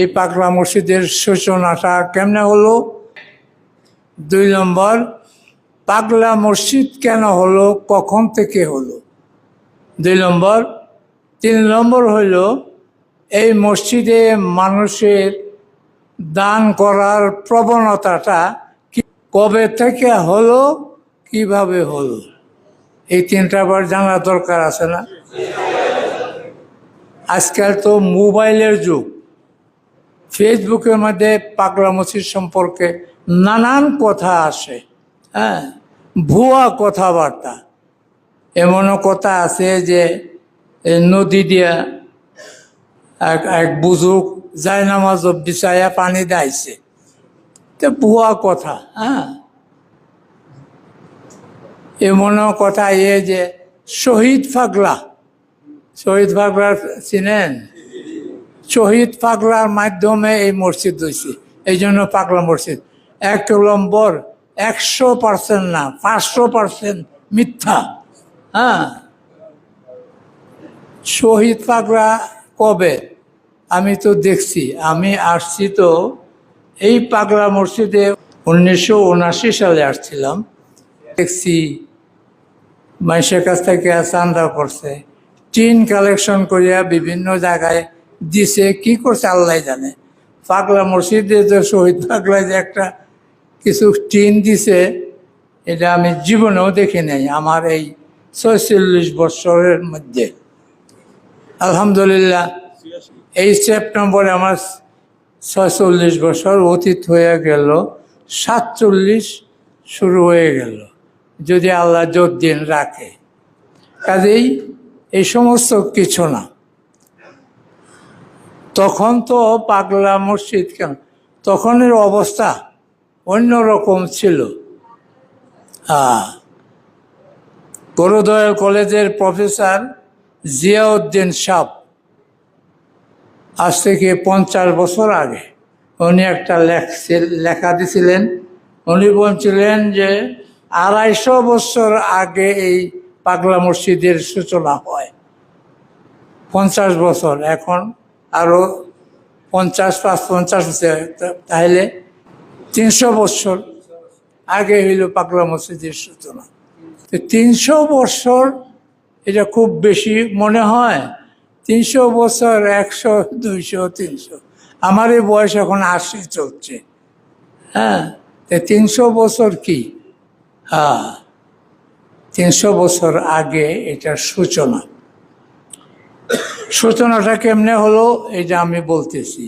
এই পাগলা মসজিদের সূচনাটা কেমনে হলো? 2 নম্বর, পাগলা মসজিদ কেন হলো, কখন থেকে হলো? 2 নম্বর। 3 নম্বর হইল, এই মসজিদে মানুষের দান করার প্রবণতাটা কবে থেকে হলো, কিভাবে হলো? এই 3টা বার জানা দরকার আছে না? আজকাল তো মোবাইলের যুগ। ফেসবুকের মধ্যে পাগলা মসজিদ সম্পর্কে নানান কথা আসে, হ্যাঁ, ভুয়া কথাবার্তা। এমনও কথা আছে যে নদী দিয়া এক বুজুর্গ জায়নামাজ বিছায়া পানি দাইছে, তো ভুয়া কথা। হ্যাঁ, এমনও কথা যে শহীদ পাগলা চিনেন? শহীদ পাগলার মাধ্যমে এই মসজিদ হয়েছে, এই জন্য পাগলা মসজিদ। 1 নম্বর, 100% না, 500% মিথ্যা। হ্যাঁ, শহীদ পাগলা কবে? আমি তো দেখছি, আমি আসছি তো এই পাগলা মসজিদে 1979 সালে আসছিলাম। দেখছি মানুষের কাছ থেকে চান্দা করছে, টিন কালেকশন করিয়া বিভিন্ন জায়গায় দিছে, কি করছে আল্লাহ জানে। পাগলা মসজিদে যে শহীদ পাগলায় যে একটা কিছু টিন দিছে, এটা আমি জীবনেও দেখি নাই আমার এই 46 বছরের মধ্যে। আলহামদুলিল্লাহ, এই সেপ্টেম্বরে আমার 46 বছর অতীত হয়ে গেল, 47 শুরু হয়ে গেল, যদি আল্লাহ যতদিন রাখে। কাজেই এই সমস্ত কিছু না। তখন তো পাগলা মসজিদ কেন, তখনের অবস্থা অন্যরকম ছিল। গুরুদয়াল কলেজের প্রফেসর জিয়াউদ্দিন সাহ, আজ থেকে 50 বছর আগে, উনি একটা লেখা দিছিলেন। উনি বলছিলেন যে 250 বছর আগে এই পাগলা মসজিদের সূচনা হয়। 50 বছর, এখন আরো 50 তাহলে 300 বছর আগে হইল পাগলা মসজিদের সূচনা। 300 বছর, এটা খুব বেশি মনে হয়? 300 বছর, 100, 200, 300, আমার এই বয়স এখন 80 চলছে। হ্যাঁ, 300 বছর কি? 300 বছর আগে এটার সূচনাটা কেমনে হলো এটা আমি বলতেছি।